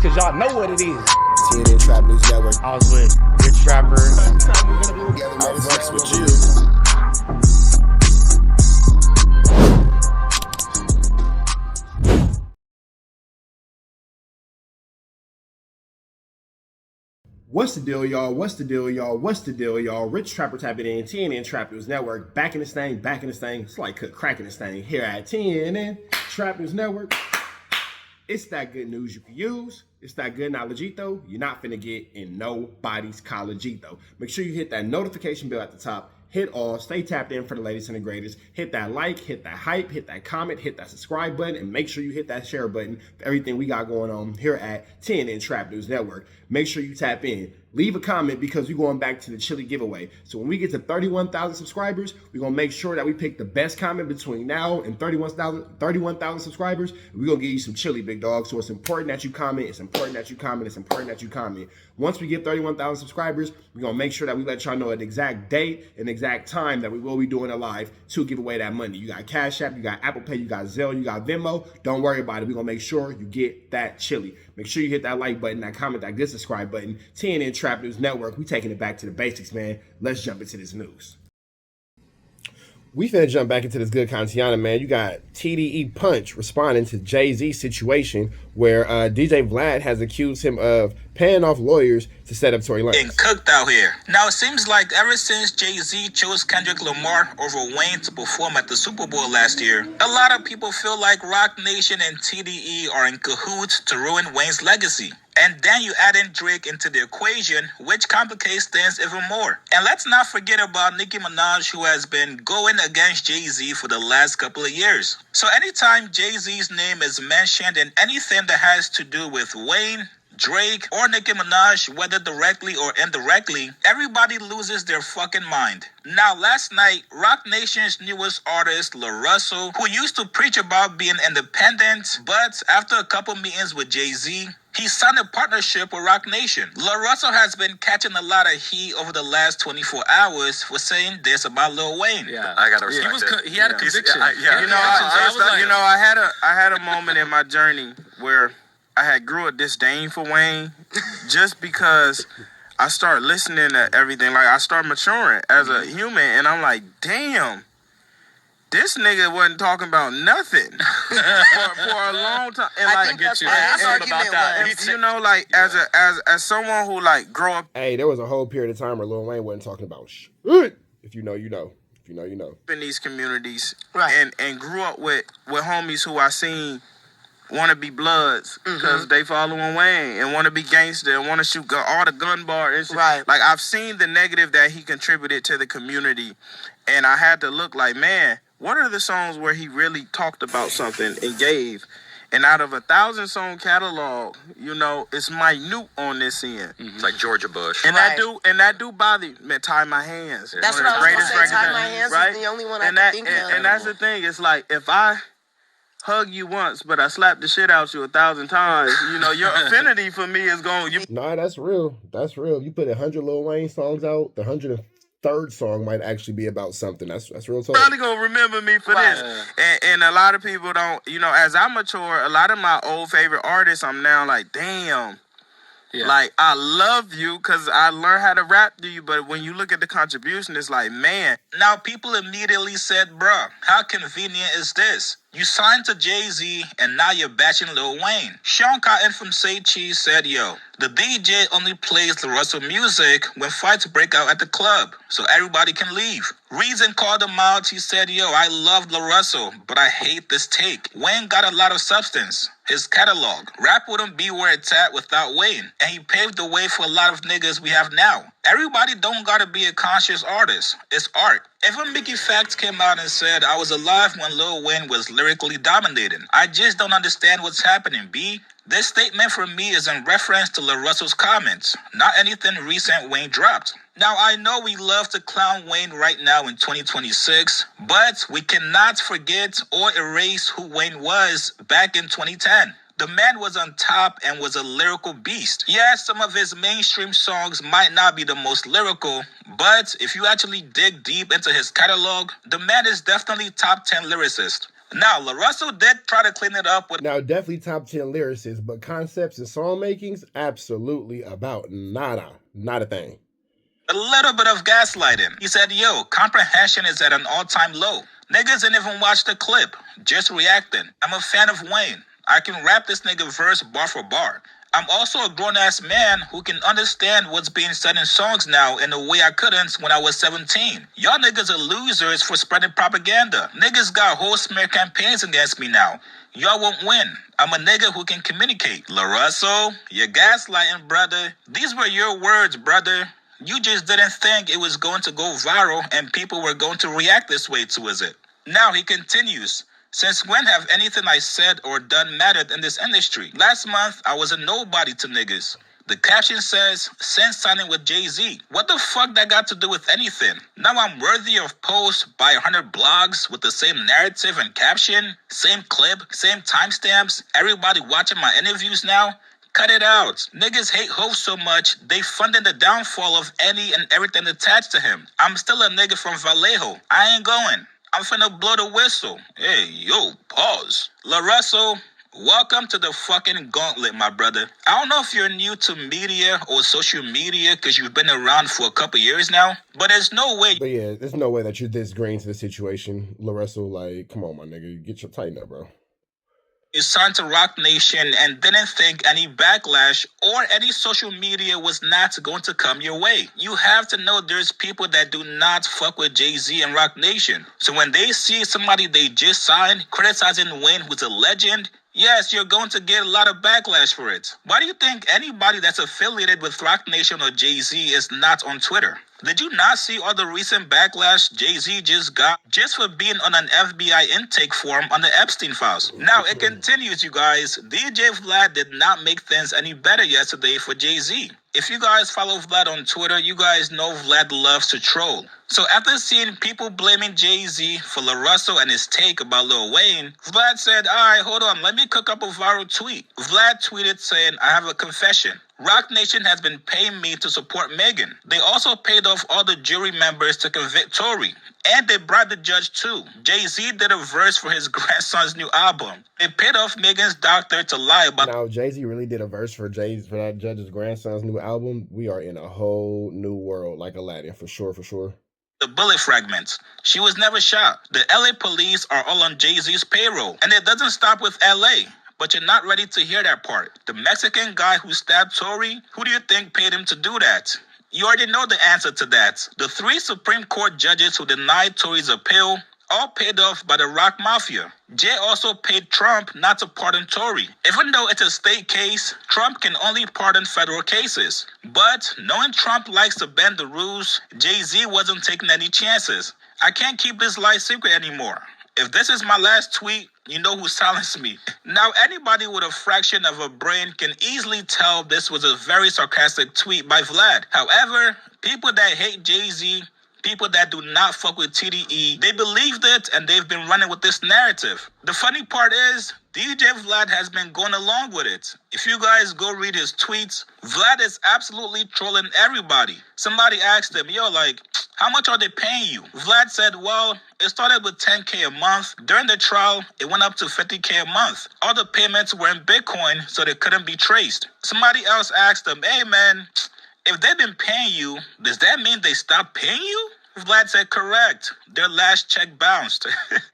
cause y'all know what it is. TDE Trap News Network. I was with Rich Trapper. I fucks with you. What's the deal, y'all? What's the deal, y'all? What's the deal, y'all? Rich Trapper tapping in, TDE Trap News Network. Back in this thing, back in this thing. It's like cracking this thing here at TDE Trap News Network. It's that good news you can use. It's that good knowledgeito you're not finna get in nobody's collegeito. Make sure you hit that notification bell at the top. Hit all, stay tapped in for the latest and the greatest. Hit that like, hit that hype, hit that comment, hit that subscribe button, and make sure you hit that share button for everything we got going on here at TDE Trap News Network. Make sure you tap in. Leave a comment because we're going back to the chili giveaway. So when we get to 31,000 subscribers, we're going to make sure that we pick the best comment between now and 31,000 subscribers. We're going to give you some chili, big dog. So it's important that you comment. It's important that you comment. It's important that you comment. Once we get 31,000 subscribers, we're going to make sure that we let y'all know an exact date and exact time that we will be doing a live to give away that money. You got Cash App, you got Apple Pay, you got Zelle, you got Venmo. Don't worry about it. We're going to make sure you get that chili. Make sure you hit that like button, that comment, that good subscribe button. TDE Trap News Network. We taking it back to the basics, man. Let's jump into this news. We finna jump back into this good content, man. You got TDE Punch responding to Jay-Z's situation where DJ Vlad has accused him of paying off lawyers to set up Tory. Getting cooked out here. Now, it seems like ever since Jay-Z chose Kendrick Lamar over Wayne to perform at the Super Bowl last year, a lot of people feel like Roc Nation and TDE are in cahoots to ruin Wayne's legacy. And then you add in Drake into the equation, which complicates things even more. And let's not forget about Nicki Minaj, who has been going against Jay-Z for the last couple of years. So anytime Jay-Z's name is mentioned in anything that has to do with Wayne, Drake, or Nicki Minaj, whether directly or indirectly, everybody loses their fucking mind. Now, last night, Roc Nation's newest artist, La Russell, who used to preach about being independent, but after a couple meetings with Jay-Z, he signed a partnership with Roc Nation. La Russell has been catching a lot of heat over the last 24 hours for saying this about Lil Wayne. Yeah, I gotta respect it. He had a conviction. I had a moment in my journey where I had grew a disdain for Wayne just because I started listening to everything. Like, I started maturing as a human, and I'm like, damn, this nigga wasn't talking about nothing for a long time. And I think that's why I argued about that. You know, like, as someone who, like, grew up. Hey, there was a whole period of time where Lil Wayne wasn't talking about shit. If you know, you know. If you know, you know. In these communities, Right. and grew up with homies who I seen want to be bloods because they following Wayne and want to be gangster and want to shoot all the gun bar and shit. Right. Like, I've seen the negative that he contributed to the community, and I had to look like, man, what are the songs where he really talked about something and gave? And out of a 1,000-song catalog, you know, it's minute on this end. It's like Georgia Bush. And Right. that do bother me. Man, Tie My Hands. That's One what of I the was greatest gonna say. records Tie My Hands right? is the only one I and can that, think and, of. and that's the thing. It's like, if I hug you once, but I slap the shit out you 1,000 times, you know, your affinity for me is going. Nah, that's real. That's real. You put 100 Lil Wayne songs out, the 103rd song might actually be about something. That's real talk. Probably gonna remember me for this. And a lot of people don't, you know, as I mature, a lot of my old favorite artists, I'm now like, damn. Yeah. Like, I love you because I learned how to rap to you, but when you look at the contribution, it's like, man. Now, people immediately said, bruh, how convenient is this? You signed to Jay-Z, and now you're batching Lil Wayne. Sean Cotton from Say Cheese said, yo, the DJ only plays La Russell music when fights break out at the club, so everybody can leave. Reason called him out. He said, yo, I love La Russell, but I hate this take. Wayne got a lot of substance. His catalog. Rap wouldn't be where it's at without Wayne, and he paved the way for a lot of niggas we have now. Everybody don't gotta be a conscious artist. It's art. Even Mickey Facts came out and said, I was alive when Lil Wayne was lyrically dominating. I just don't understand what's happening, B. This statement from me is in reference to La Russell's comments, not anything recent Wayne dropped. Now, I know we love to clown Wayne right now in 2026, but we cannot forget or erase who Wayne was back in 2010. The man was on top and was a lyrical beast. Yeah, some of his mainstream songs might not be the most lyrical, but if you actually dig deep into his catalog, the man is definitely top 10 lyricist. Now, LaRussell did try to clean it up with Now, definitely top 10 lyricists, but concepts and song makings, absolutely about nada. Not a thing. a little bit of gaslighting. He said, yo, comprehension is at an all-time low. Niggas didn't even watch the clip, just reacting. I'm a fan of Wayne. I can rap this nigga verse bar for bar. I'm also a grown-ass man who can understand what's being said in songs now in a way I couldn't when I was 17. Y'all niggas are losers for spreading propaganda. Niggas got whole smear campaigns against me now. Y'all won't win. I'm a nigga who can communicate. LaRussell, you're gaslighting, brother. These were your words, brother. You just didn't think it was going to go viral and people were going to react this way to it. Now he continues. Since when have anything I said or done mattered in this industry? Last month, I was a nobody to niggas. The caption says, since signing with Jay-Z. What the fuck that got to do with anything? Now I'm worthy of posts by 100 blogs with the same narrative and caption, same clip, same timestamps, everybody watching my interviews now? Cut it out. Niggas hate Hov so much, they funded the downfall of any and everything attached to him. I'm still a nigga from Vallejo. I ain't going. I'm finna blow the whistle. Hey, yo, pause. LaRussell, welcome to the fucking gauntlet, my brother. I don't know if you're new to media or social media because you've been around for a couple years now, but there's no way. But yeah, there's no way that you're this green to the situation. LaRussell, like, come on, my nigga. Get your tighten up, bro. You signed to Rock Nation and didn't think any backlash or any social media was not going to come your way. You have to know there's people that do not fuck with Jay-Z and Rock Nation. So when they see somebody they just signed criticizing Wayne, who's a legend, yes, you're going to get a lot of backlash for it. Why do you think anybody that's affiliated with Rock Nation or Jay-Z is not on Twitter? Did you not see all the recent backlash Jay-Z just got just for being on an FBI intake form on the Epstein files? Now, it continues, you guys. DJ Vlad did not make things any better yesterday for Jay-Z. If you guys follow Vlad on Twitter, you guys know Vlad loves to troll. So after seeing people blaming Jay-Z for LaRussell and his take about Lil Wayne, Vlad said, all right, hold on, let me cook up a viral tweet. Vlad tweeted saying, I have a confession. Rock Nation has been paying me to support Megan. They also paid off all the jury members to convict Tory. And they bribed the judge too. Jay-Z did a verse for his grandson's new album. They paid off Megan's doctor to lie about... Now, Jay-Z really did a verse for that judge's grandson's new album. We are in a whole new world, like Aladdin, for sure, for sure. The bullet fragments. She was never shot. The LA police are all on Jay-Z's payroll. And it doesn't stop with LA. But you're not ready to hear that part. The Mexican guy who stabbed Tory, who do you think paid him to do that? You already know the answer to that. The 3 Supreme Court judges who denied Tory's appeal, all paid off by the Rock Mafia. Jay also paid Trump not to pardon Tory. Even though it's a state case, Trump can only pardon federal cases. But knowing Trump likes to bend the rules, Jay-Z wasn't taking any chances. I can't keep this lie secret anymore. If this is my last tweet, you know who silenced me. Now, anybody with a fraction of a brain can easily tell this was a very sarcastic tweet by Vlad. However, people that hate Jay-Z, people that do not fuck with TDE, they believed it and they've been running with this narrative. The funny part is, DJ Vlad has been going along with it. If you guys go read his tweets, Vlad is absolutely trolling everybody. Somebody asked him, yo, like, how much are they paying you? Vlad said, well, it started with $10K a month. During the trial, it went up to $50K a month. All the payments were in Bitcoin, so they couldn't be traced. Somebody else asked him, hey, man, if they've been paying you, does that mean they stopped paying you? Vlad said, correct. Their last check bounced.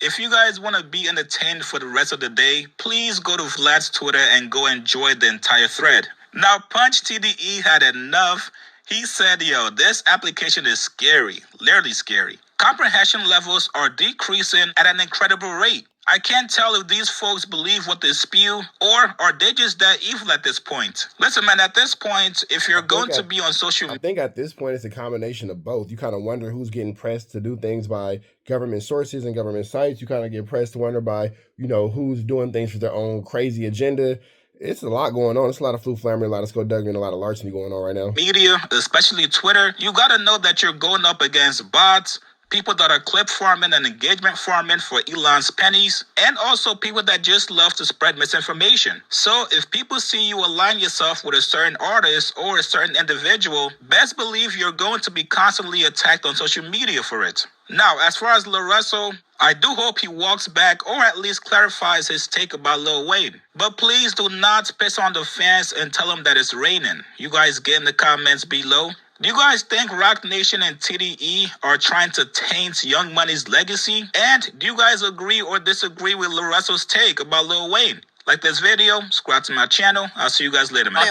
If you guys want to be entertained for the rest of the day, please go to Vlad's Twitter and go enjoy the entire thread. Now, Punch TDE had enough. He said, yo, this application is scary, literally scary. Comprehension levels are decreasing at an incredible rate. I can't tell if these folks believe what they spew, or are they just that evil at this point? Listen, man, at this point, if you're going to be on social media... I think at this point, it's a combination of both. You kind of wonder who's getting pressed to do things by government sources and government sites. You kind of get pressed to wonder by, you know, who's doing things for their own crazy agenda. It's a lot going on. It's a lot of flammery, a lot of skullduggery, and a lot of larceny going on right now. Media, especially Twitter, you got to know that you're going up against bots, people that are clip farming and engagement farming for Elon's pennies, and also people that just love to spread misinformation. So if people see you align yourself with a certain artist or a certain individual, best believe you're going to be constantly attacked on social media for it. Now, as far as Lil Russell, I do hope he walks back or at least clarifies his take about Lil Wayne. But please do not piss on the fans and tell them that it's raining. You guys get in the comments below. Do you guys think Rock Nation and TDE are trying to taint Young Money's legacy? And do you guys agree or disagree with Lil Russell's take about Lil Wayne? Like this video, subscribe to my channel. I'll see you guys later, man.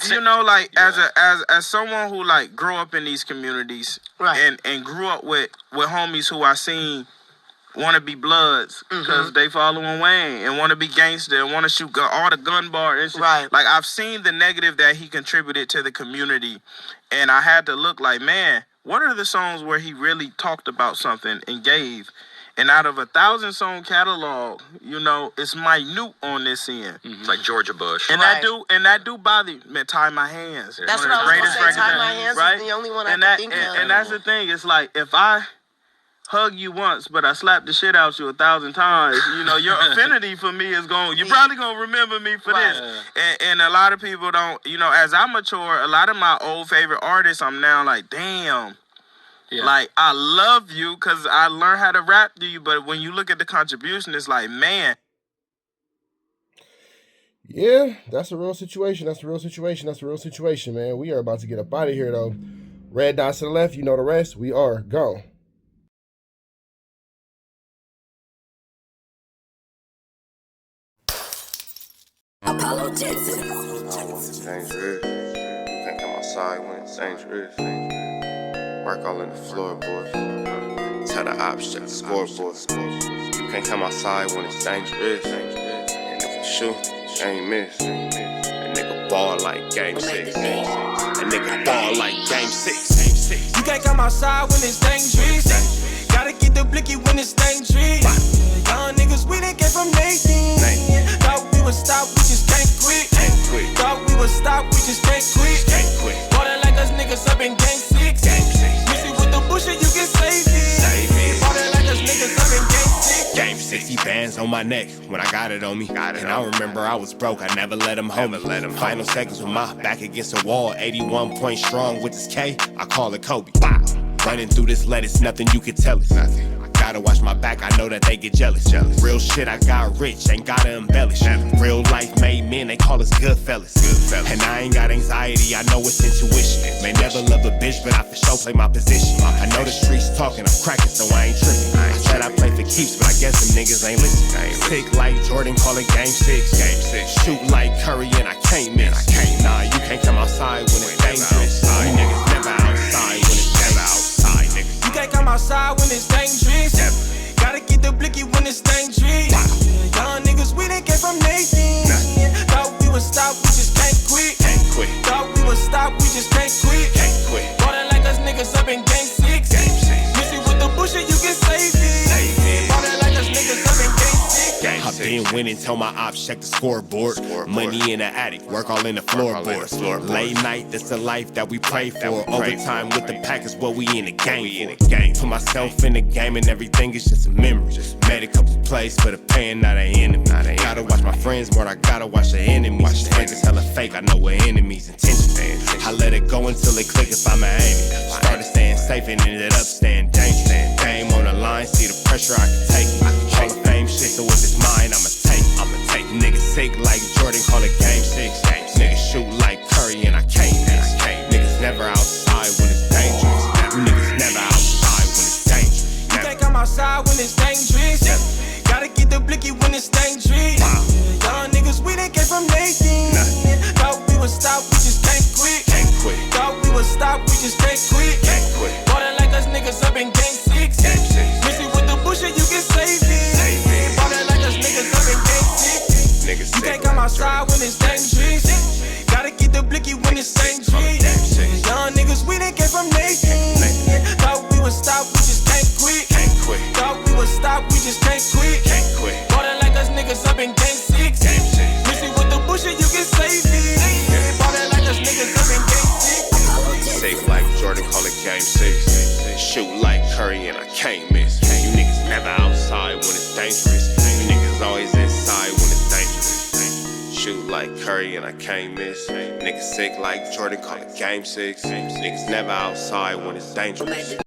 You know, like as someone who like grew up in these communities, right, and grew up with homies who I seen want to be Bloods because they following Wayne and want to be gangster and want to shoot all the gun bar and shit. Right. Like I've seen the negative that he contributed to the community, and I had to look like, man, what are the songs where he really talked about something and gave? And out of 1,000-song catalog, you know, it's minute on this end. It's like Georgia Bush. And that do bother me. Man, Tie My Hands. That's what I was going to say. Tie My Hands is the only one I can think of. And that's the thing. It's like, if I hug you once, but I slap the shit out you 1,000 times, you know, your affinity for me is going, you're probably going to remember me for this. And a lot of people don't, you know, as I mature, a lot of my old favorite artists, I'm now like, damn. Yeah. Like, I love you because I learned how to rap to you, but when you look at the contribution, it's like, man. Yeah, that's a real situation. That's a real situation. That's a real situation, man. We are about to get up out of here, though. Red dots to the left. You know the rest. We are gone. Apollo Jackson. It's dangerous. You can't come outside when it's dangerous. Work all in the floorboard. Tell the ops check the scoreboard. You can't come outside when it's dangerous. And if you shoot, you ain't miss. A nigga ball like game 6. A nigga ball like game 6. You can't come outside when it's dangerous. Gotta get the blicky when it's dangerous. Young niggas, we done came from Nathan. Thought we would stop, we just can't quit. Thought we would stop, we just can't quit. Ballin' like us niggas up in game 6. Missy with the bullshit, you can save it. Ballin' like us niggas up in game 6. Game 60 bands on my neck when I got it on me. And I remember I was broke, I never let them hold me. Final seconds with my back against the wall. 81 point strong with this K, I call it Kobe. Running through this lettuce, nothing you can tell us. Gotta watch my back, I know that they get jealous. Real shit, I got rich, ain't gotta embellish. Real life made men, they call us good fellas. And I ain't got anxiety, I know it's intuition. May never love a bitch, but I for sure play my position. I know the streets talking, I'm cracking, so I ain't tripping. I said I play for keeps, but I guess them niggas ain't listening. Sick like Jordan, call it game 6. Shoot like Curry, and I can't miss. Nah, you can't come outside when it's dangerous. You niggas never outside when it's dangerous. You can't come outside when it's dangerous. Gotta get the blicky when it's dangerous. Young niggas, we done came from Nathan. Thought we would stop, we just can't quit. Thought we would stop, we just can't quit. Ballin' like us niggas up in game 6. Missy with the bullshit, you can save it. Ballin' like us niggas up in game 6. I've been winning, tell my ops check the scoreboard. Money in the attic, work all in the floorboards. Late night, that's the life that we pray for. Overtime with the pack is what we in the game for. Put myself in the game and everything is just a memory. Made a couple plays for the pain, not an enemy. Gotta watch my friends more, I gotta watch the enemies. Friends is hella fake, I know what enemies' intentions. I let it go until it click if I'm aiming. Started staying safe and ended up staying dangerous. Game on the line, see the pressure I can take. Hall of Fame shit, so if it's mine, I'ma take. Niggas sick like Jordan, call it game 6. Niggas shoot like Curry and I can't miss. Niggas never outside when it's dangerous. Niggas never outside when it's dangerous. You can't come outside when it's dangerous. Gotta get the blicky when it's dangerous. Young niggas, we done came from Nathan. Thought we would stop, we just can't quit. Thought we would stop, we just can't quit. Ballin' like us niggas up in game 6. Missy with the bullshit, you can save it. Ballin' like us niggas up in game 6. You can't come outside when it's dangerous. Gotta get the blicky when it's dangerous. Young niggas, we done came from Nathan. Thought we would stop, we just can't quit. Thought we would stop, we just can't quit. Ballin' like us niggas up in game 6. Missy with the bullshit, you can save it. Ballin' like us niggas up in game 6. Sick like Jordan, call it game 6. Shoot like Curry Curry and I can't miss. You niggas never outside when it's dangerous. You niggas always inside when it's dangerous. Shoot like Curry and I can't miss. Niggas sick like Jordan, call it game 6. Niggas never outside when it's dangerous.